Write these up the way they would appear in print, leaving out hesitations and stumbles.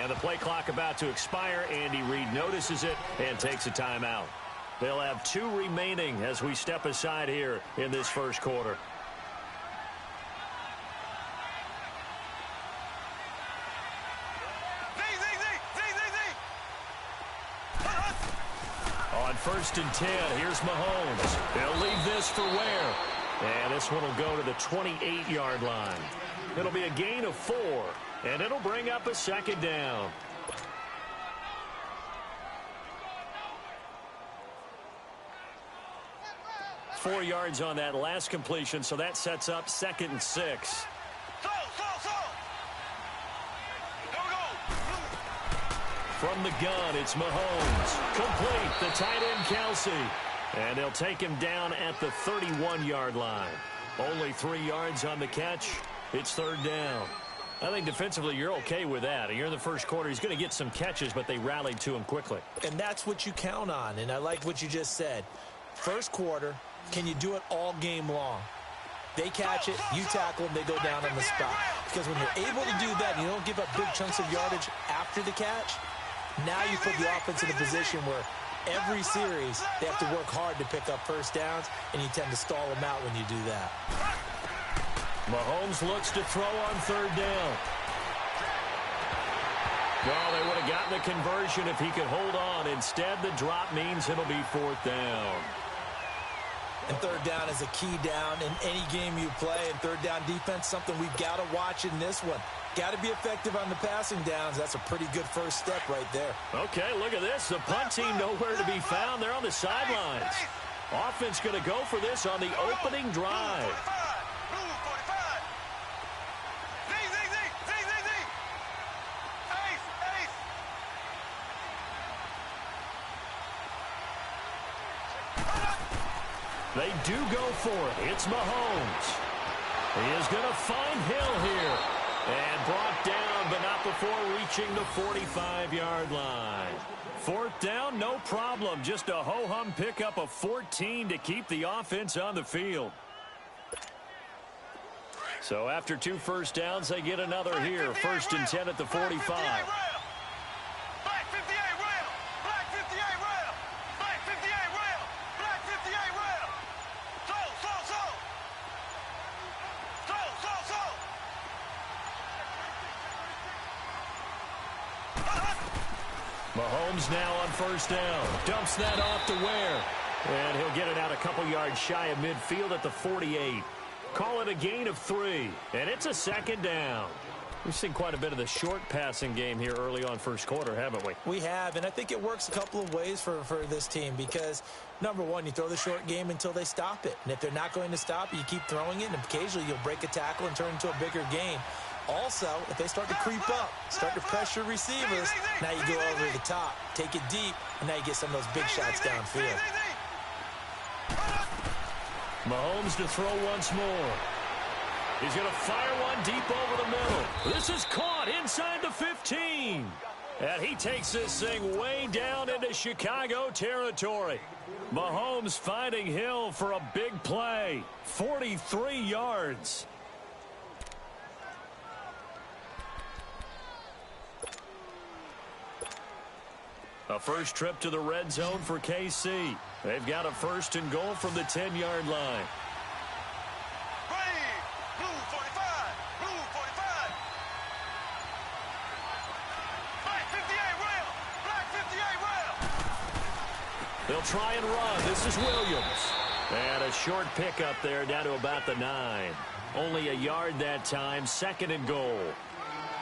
And the play clock about to expire. Andy Reid notices it and takes a timeout. They'll have 2 remaining as we step aside here in this first quarter. On 1st and 10, here's Mahomes. They'll leave this for Ware. And this one will go to the 28-yard line. It'll be a gain of 4, and it'll bring up a 2nd down. Four yards on that last completion, so that sets up 2nd and 6. From the gun, it's Mahomes. Complete, the tight end, Kelsey. And they'll take him down at the 31-yard line. Only 3 yards on the catch. It's 3rd down. I think defensively you're okay with that. You're in the first quarter. He's going to get some catches, but they rallied to him quickly. And that's what you count on, and I like what you just said. First quarter, can you do it all game long? They catch it, you tackle them, they go down on the spot. Because when you're able to do that, you don't give up big chunks of yardage after the catch. Now you put the offense in a position where every series they have to work hard to pick up first downs, and you tend to stall them out when you do that. Mahomes looks to throw on 3rd down. No, they would have gotten the conversion if he could hold on. Instead, the drop means it'll be 4th down. And 3rd down is a key down in any game you play. And 3rd down defense, something we've got to watch in this one. Got to be effective on the passing downs. That's a pretty good first step right there. Okay, look at this. The punt team nowhere to be found. They're on the sidelines. Offense going to go for this on the opening drive. They do go for it. It's Mahomes. He is going to find Hill here. And brought down, but not before reaching the 45-yard line. 4th down, no problem. Just a ho-hum pickup of 14 to keep the offense on the field. So after 2 first downs, they get another here. 1st and 10 at the 45. Mahomes now on 1st down. Dumps that off to Ware. And he'll get it out a couple yards shy of midfield at the 48. Call it a gain of 3. And it's a 2nd down. We've seen quite a bit of the short passing game here early on first quarter, haven't we? We have, and I think it works a couple of ways for this team because, number one, you throw the short game until they stop it. And if they're not going to stop it, you keep throwing it, and occasionally you'll break a tackle and turn it into a bigger gain. Also, if they start to creep up, start to pressure receivers, now you go over the top, take it deep, and now you get some of those big shots downfield. Mahomes to throw once more. He's going to fire one deep over the middle. This is caught inside the 15. And he takes this thing way down into Chicago territory. Mahomes finding Hill for a big play. 43 yards. A first trip to the red zone for KC. They've got a 1st and goal from the 10-yard line. They'll try and run. This is Williams. And a short pickup there down to about the 9. Only a yard that time. 2nd and goal.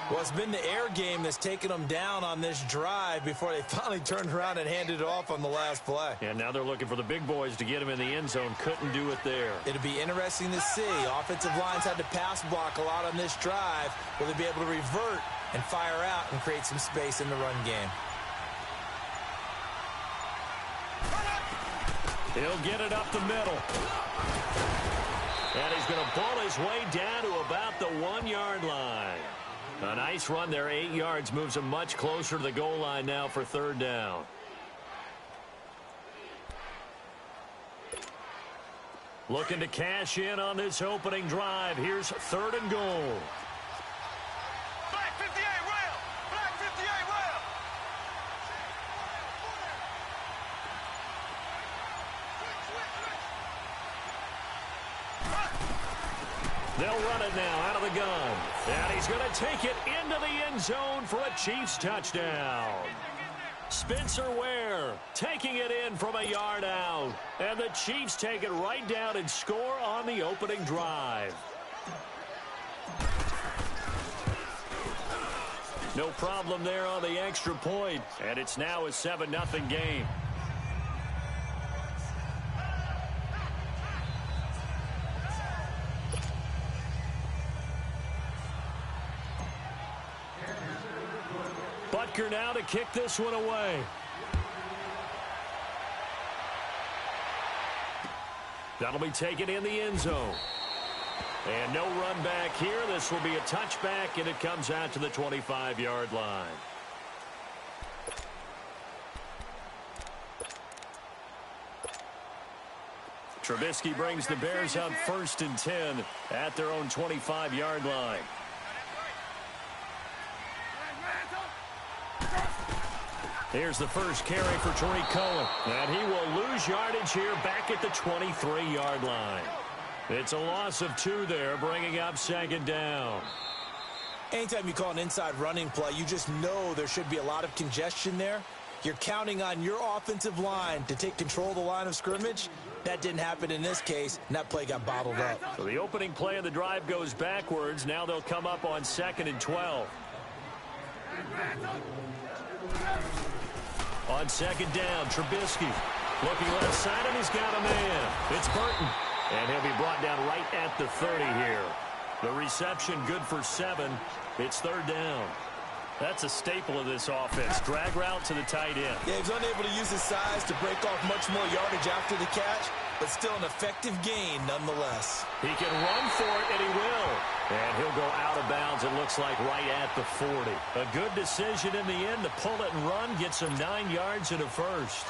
Well, it's been the air game that's taken them down on this drive before they finally turned around and handed it off on the last play. And now they're looking for the big boys to get them in the end zone. Couldn't do it there. It'll be interesting to see. Offensive lines had to pass block a lot on this drive. Will they be able to revert and fire out and create some space in the run game? He'll get it up the middle. And he's going to ball his way down to about the 1-yard line. A nice run there, 8 yards, moves him much closer to the goal line now for 3rd down. Looking to cash in on this opening drive. Here's 3rd and goal. Black 58, rail. Black 58. They'll run it now out of the gun. And he's going to take it into the end zone for a Chiefs touchdown. Spencer Ware taking it in from a yard out. And the Chiefs take it right down and score on the opening drive. No problem there on the extra point. And it's now a 7-0 game. Butker now to kick this one away. That'll be taken in the end zone. And no run back here. This will be a touchback, and it comes out to the 25-yard line. Trubisky brings the Bears up 1st and 10 at their own 25-yard line. Here's the first carry for Tariq Cohen. And he will lose yardage here back at the 23-yard line. It's a loss of 2 there, bringing up 2nd down. Anytime you call an inside running play, you just know there should be a lot of congestion there. You're counting on your offensive line to take control of the line of scrimmage. That didn't happen in this case, and that play got bottled up. So the opening play of the drive goes backwards. Now they'll come up on 2nd and 12. On 2nd down, Trubisky looking left side, and he's got a man. It's Burton. And he'll be brought down right at the 30 here. The reception good for 7. It's 3rd down. That's a staple of this offense. Drag route to the tight end. Yeah, he was unable to use his size to break off much more yardage after the catch, but still an effective gain nonetheless. He can run for it, and he will. And he'll go out of bounds, it looks like, right at the 40. A good decision in the end to pull it and run, gets him 9 yards and a first.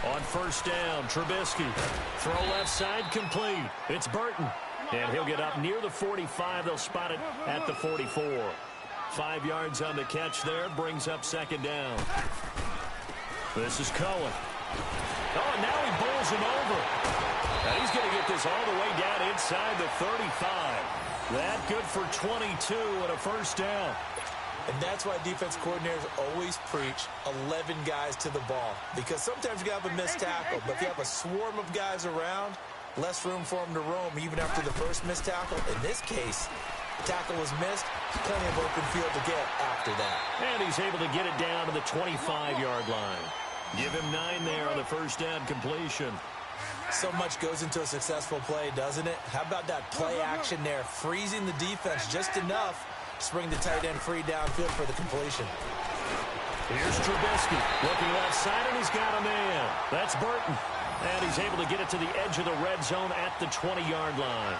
On 1st down, Trubisky. Throw left side, complete. It's Burton. And he'll get up near the 45. They'll spot it at the 44. 5 yards on the catch there. Brings up 2nd down. This is Cohen. Oh, and now he bowls him over. And he's going to get this all the way down inside the 35. That good for 22 and a 1st down. And that's why defense coordinators always preach 11 guys to the ball. Because sometimes you have a missed tackle, but if you have a swarm of guys around, less room for them to roam even after the first missed tackle. In this case, the tackle was missed. Plenty of open field to get after that. And he's able to get it down to the 25-yard line. Give him 9 there on the 1st down completion. So much goes into a successful play, doesn't it? How about that play action there, freezing the defense just enough to bring the tight end free downfield for the completion. Here's Trubisky looking left side, and he's got a man. That's Burton. And he's able to get it to the edge of the red zone at the 20-yard line.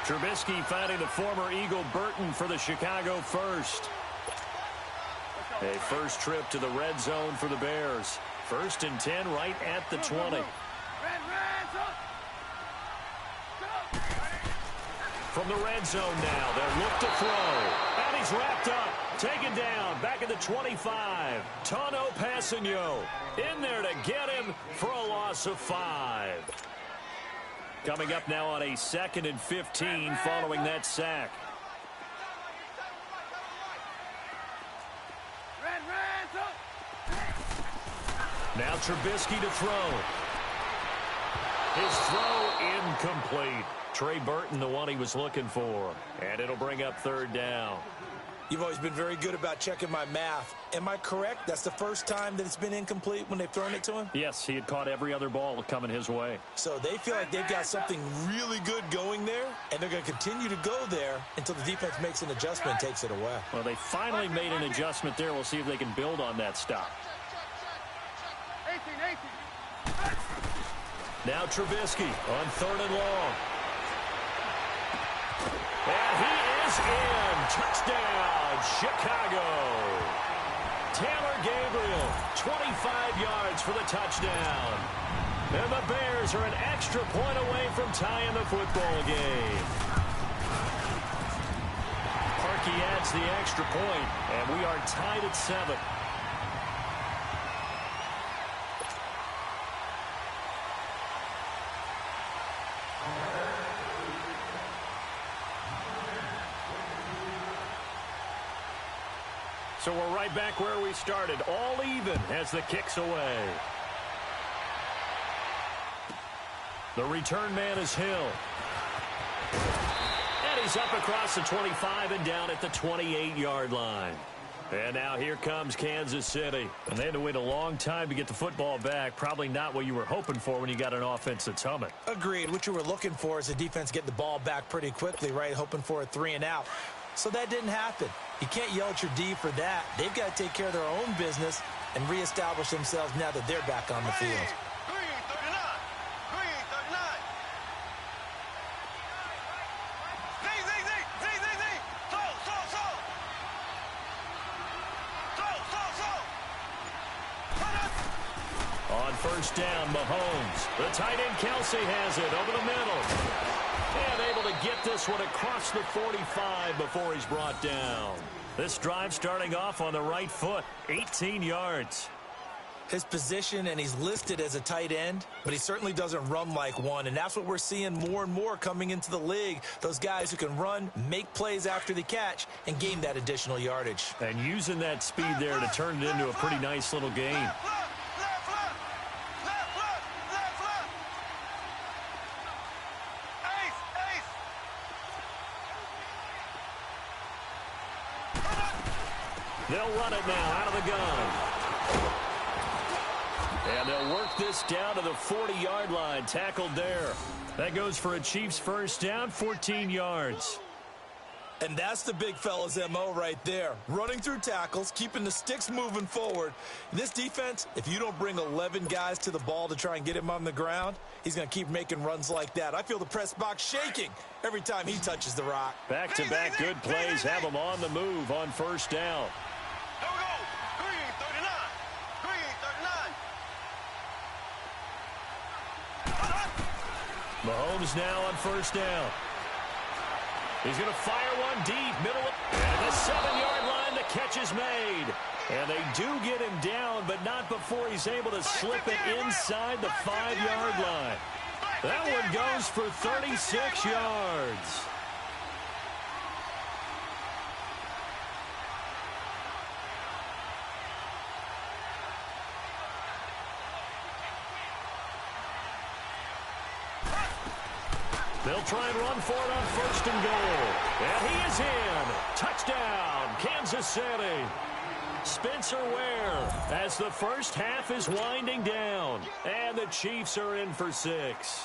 Trubisky finding the former Eagle Burton for the Chicago first. A first trip to the red zone for the Bears. 1st and 10 right at the 20. From the red zone now, they'll look to throw. And he's wrapped up, taken down, back at the 25. Tano Passanio in there to get him for a loss of 5. Coming up now on a 2nd and 15 following that sack. Now Trubisky to throw. His throw incomplete. Trey Burton, the one he was looking for. And it'll bring up 3rd down. You've always been very good about checking my math. Am I correct? That's the first time that it's been incomplete when they've thrown it to him? Yes, he had caught every other ball coming his way. So they feel like they've got something really good going there, and they're going to continue to go there until the defense makes an adjustment and takes it away. Well, they finally made an adjustment there. We'll see if they can build on that stop. Now Trubisky on 3rd and long. And he is in. Touchdown, Chicago. Taylor Gabriel, 25 yards for the touchdown. And the Bears are an extra point away from tying the football game. Parkey adds the extra point, and we are tied at 7. So we're right back where we started, all even as the kick's away. The return man is Hill. And he's up across the 25 and down at the 28-yard line. And now here comes Kansas City. And they had to wait a long time to get the football back. Probably not what you were hoping for when you got an offense that's humming. Agreed. What you were looking for is the defense getting the ball back pretty quickly, right? Hoping for a 3 and out. So that didn't happen. You can't yell at your D for that. They've got to take care of their own business and reestablish themselves now that they're back on the field. On first down, Mahomes. The tight end Kelsey has it over the middle. And able to get this one across the 45 before he's brought down. This drive starting off on the right foot, 18 yards. His position, and he's listed as a tight end, but he certainly doesn't run like one, and that's what we're seeing more and more coming into the league. Those guys who can run, make plays after the catch, and gain that additional yardage. And using that speed there to turn it into a pretty nice little gain. They'll run it now out of the gun. And they'll work this down to the 40-yard line, tackled there. That goes for a Chiefs first down, 14 yards. And that's the big fella's MO right there. Running through tackles, keeping the sticks moving forward. This defense, if you don't bring 11 guys to the ball to try and get him on the ground, he's going to keep making runs like that. I feel the press box shaking every time he touches the rock. Back-to-back good plays have him on the move on first down. Mahomes now on first down. He's going to fire one deep, middle, and the 7-yard line, the catch is made. And they do get him down, but not before he's able to slip it inside the 5-yard line. That one goes for 36 yards. They'll try and run for it on first and goal. And he is in. Touchdown, Kansas City. Spencer Ware as the first half is winding down. And the Chiefs are in for 6.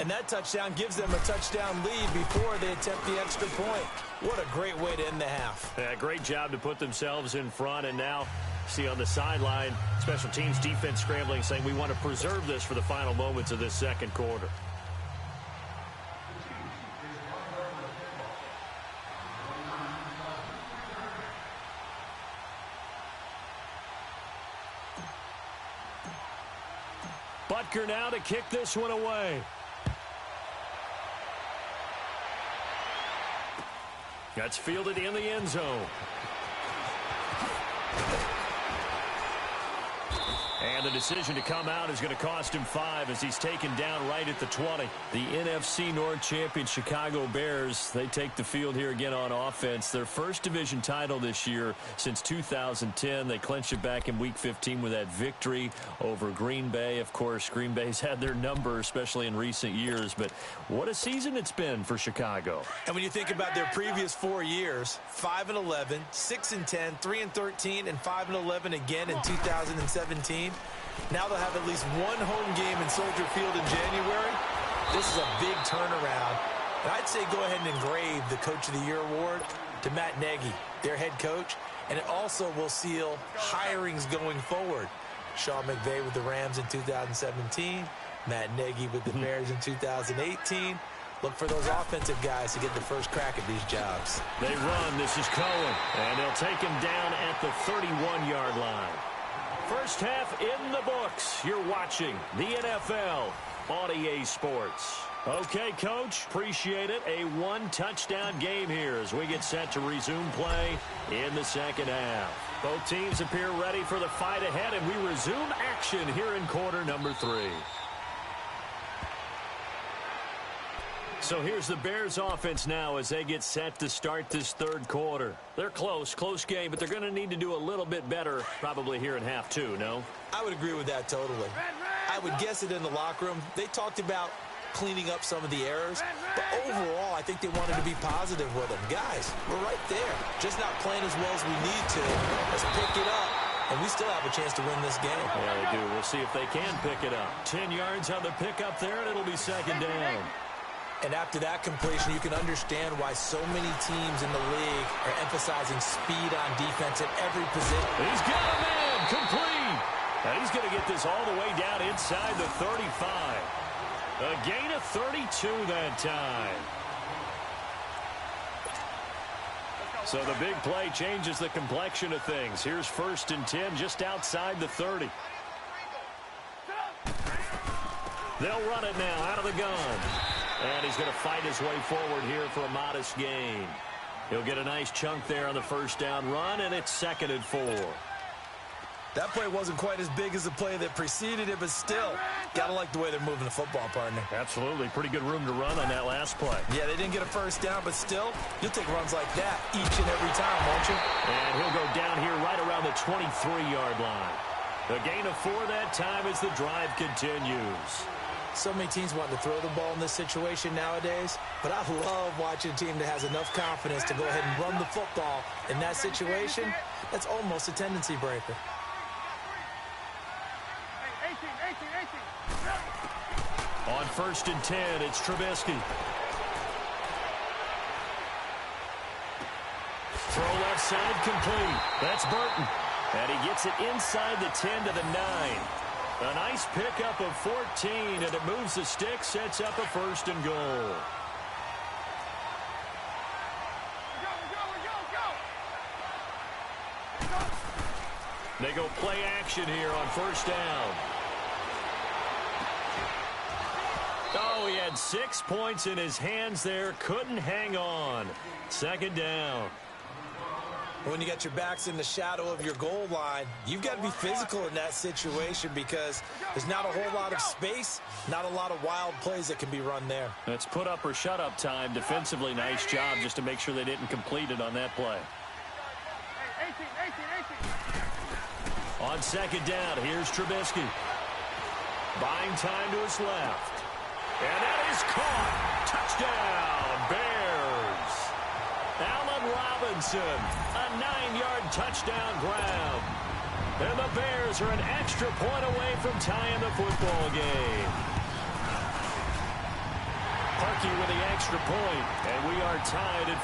And that touchdown gives them a touchdown lead before they attempt the extra point. What a great way to end the half. Yeah, great job to put themselves in front. And now, see on the sideline, special teams defense scrambling, saying we want to preserve this for the final moments of this second quarter. Butker now to kick this one away. That's fielded in the end zone. And the decision to come out is going to cost him 5 as he's taken down right at the 20. The NFC North champion Chicago Bears, they take the field here again on offense. Their first division title this year since 2010. They clinched it back in Week 15 with that victory over Green Bay. Of course, Green Bay's had their number, especially in recent years. But what a season it's been for Chicago. And when you think about their previous 4 years, 5-11, 6-10, 3-13, and 5-11 again in 2017. Now they'll have at least one home game in Soldier Field in January. This is a big turnaround. And I'd say go ahead and engrave the Coach of the Year award to Matt Nagy, their head coach. And it also will seal hirings going forward. Sean McVay with the Rams in 2017. Matt Nagy with the Bears in 2018. Look for those offensive guys to get the first crack at these jobs. They run. This is Cohen. And they'll take him down at the 31-yard line. First half in the books. You're watching the NFL on EA Sports. Okay, Coach, appreciate it. A one-touchdown game here as we get set to resume play in the second half. Both teams appear ready for the fight ahead, and we resume action here in quarter number 3. So here's the Bears offense now as they get set to start this third quarter. They're close game, but they're going to need to do a little bit better probably here in half two, no? I would agree with that totally. I would guess it in the locker room. They talked about cleaning up some of the errors, but overall, I think they wanted to be positive with them. Guys, we're right there. Just not playing as well as we need to. Let's pick it up, and we still have a chance to win this game. Yeah, they do. We'll see if they can pick it up. 10 yards on the pickup there, and it'll be second down. And after that completion, you can understand why so many teams in the league are emphasizing speed on defense at every position. He's got a man complete. And he's going to get this all the way down inside the 35. A gain of 32 that time. So the big play changes the complexion of things. Here's 1st and 10 just outside the 30. They'll run it now out of the gun. And he's going to fight his way forward here for a modest gain. He'll get a nice chunk there on the first down run, and it's 2nd and 4. That play wasn't quite as big as the play that preceded it, but still, got to like the way they're moving the football, partner. Absolutely. Pretty good room to run on that last play. Yeah, they didn't get a first down, but still, you'll take runs like that each and every time, won't you? And he'll go down here right around the 23-yard line. A gain of 4 that time as the drive continues. So many teams want to throw the ball in this situation nowadays, but I love watching a team that has enough confidence to go ahead and run the football in that situation. That's almost a tendency breaker. On 1st and 10, it's Trubisky. Throw left side complete. That's Burton. And he gets it inside the 10 to the 9. A nice pickup of 14, and it moves the stick, sets up a 1st and goal. They go play action here on 1st down. Oh, he had 6 points in his hands there. Couldn't hang on. 2nd down. When you got your backs in the shadow of your goal line, you've got to be physical in that situation because there's not a whole lot of space, not a lot of wild plays that can be run there. It's put up or shut up time. Defensively, nice job just to make sure they didn't complete it on that play. On 2nd down, here's Trubisky. Buying time to his left. And that is caught. Touchdown, Bears. Allen Robinson, a 9-yard touchdown grab. And the Bears are an extra point away from tying the football game. Parkey with the extra point, and we are tied at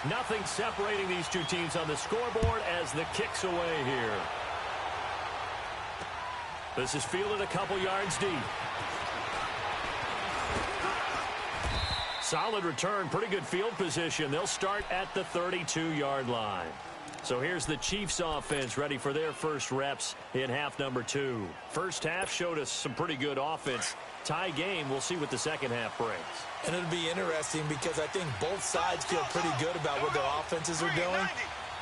14. Nothing separating these two teams on the scoreboard as the kick's away here. This is fielded a couple yards deep. Solid return, pretty good field position. They'll start at the 32-yard line. So here's the Chiefs offense ready for their first reps in half number 2. First half showed us some pretty good offense. Tie game, we'll see what the second half brings. And it'll be interesting because I think both sides feel pretty good about what their offenses are doing.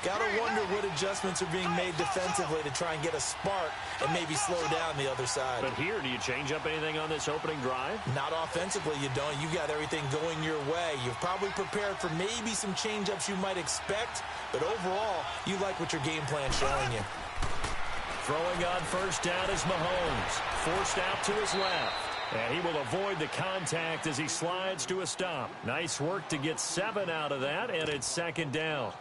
Got to wonder what adjustments are being made defensively to try and get a spark and maybe slow down the other side. But here, do you change up anything on this opening drive? Not offensively, you don't. You got everything going your way. You've probably prepared for maybe some change-ups you might expect, but overall, you like what your game plan's showing you. Throwing on first down is Mahomes. Forced out to his left. And he will avoid the contact as he slides to a stop. Nice work to get 7 out of that, and it's 2nd down.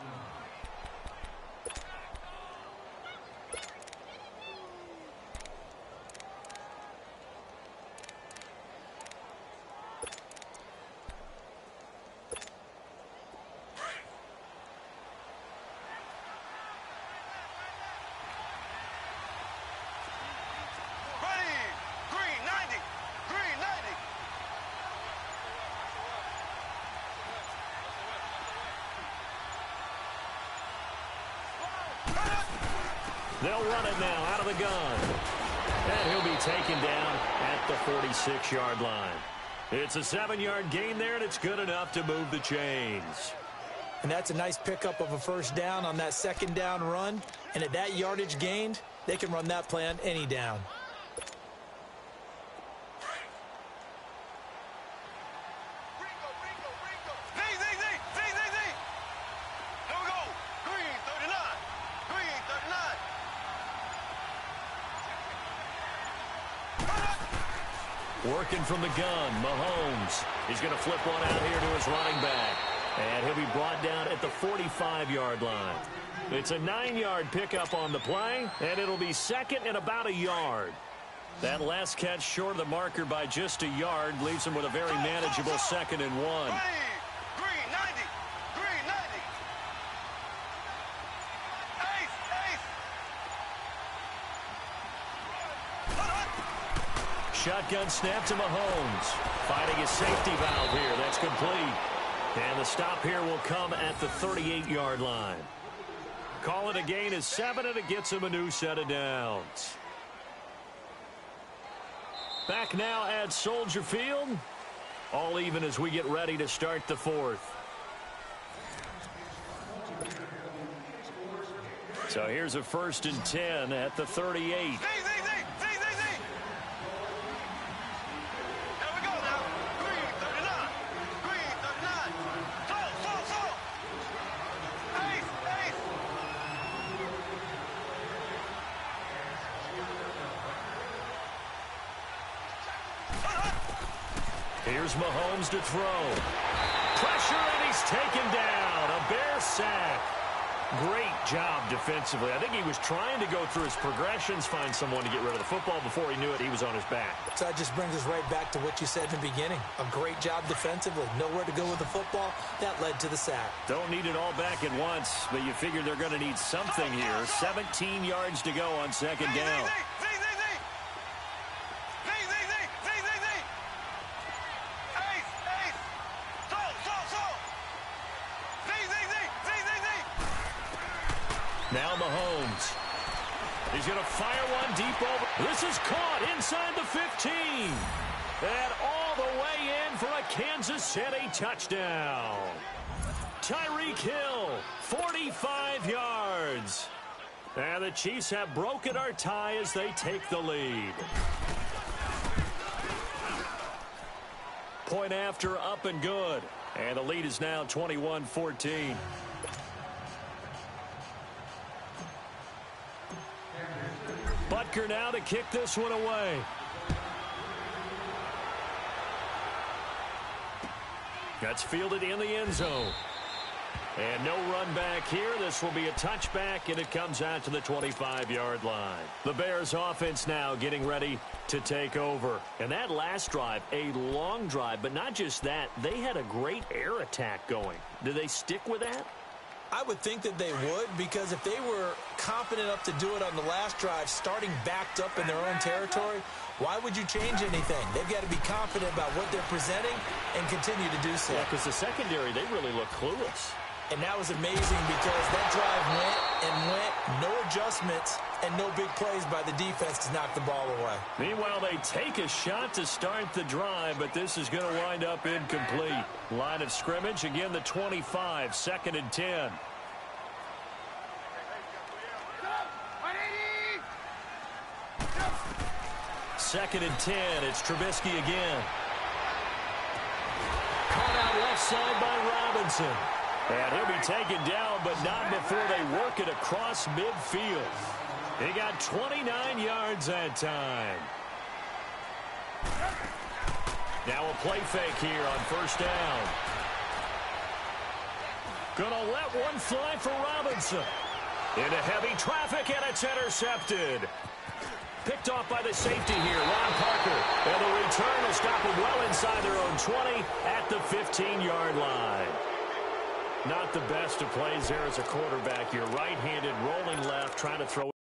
They'll run it now out of the gun. And he'll be taken down at the 46-yard line. It's a 7-yard gain there, and it's good enough to move the chains. And that's a nice pickup of a first down on that 2nd down run. And at that yardage gained, They can run that play on any down. Working from the gun, Mahomes. He's going to flip one out here to his running back. And he'll be brought down at the 45-yard line. It's a 9-yard pickup on the play, and it'll be second and about a yard. That last catch short of the marker by just a yard leaves him with a very manageable 2nd and 1. Shotgun snap to Mahomes. Finding his safety valve here. That's complete. And the stop here will come at the 38-yard line. Call it a gain of 7, and it gets him a new set of downs. Back now at Soldier Field. All even as we get ready to start the 4th. So here's a 1st and 10 at the 38. Here's Mahomes to throw. Pressure, and he's taken down. A Bear sack. Great job defensively. I think he was trying to go through his progressions, find someone to get rid of the football. Before he knew it, he was on his back. So that just brings us right back to what you said in the beginning. A great job defensively. Nowhere to go with the football. That led to the sack. Don't need it all back at once, but you figure they're going to need something here. 17 yards to go on 2nd down. Now Mahomes. He's going to fire one deep over. This is caught inside the 15. And all the way in for a Kansas City touchdown. Tyreek Hill, 45 yards. And the Chiefs have broken our tie as they take the lead. Point after, up and good. And the lead is now 21-14. Butker now to kick this one away. That's fielded in the end zone. And no run back here. This will be a touchback, and it comes out to the 25-yard line. The Bears offense now getting ready to take over. And that last drive, a long drive, but not just that. They had a great air attack going. Do they stick with that? I would think that they would, because if they were confident enough to do it on the last drive, starting backed up in their own territory, why would you change anything? They've got to be confident about what they're presenting and continue to do so. Yeah, because the secondary, they really look clueless. And that was amazing because that drive went and went, no adjustments, and no big plays by the defense to knock the ball away. Meanwhile, they take a shot to start the drive, but this is going to wind up incomplete. Line of scrimmage, again the 25, 2nd and 10. Second and 10, it's Trubisky again. Caught out left side by Robinson. And he'll be taken down, but not before they work it across midfield. He got 29 yards that time. Now a play fake here on 1st down. Gonna let one fly for Robinson. Into heavy traffic, and it's intercepted. Picked off by the safety here, Ron Parker. And the return will stop him well inside their own 20 at the 15-yard line. Not the best of plays there as a quarterback. You're right-handed, rolling left, trying to throw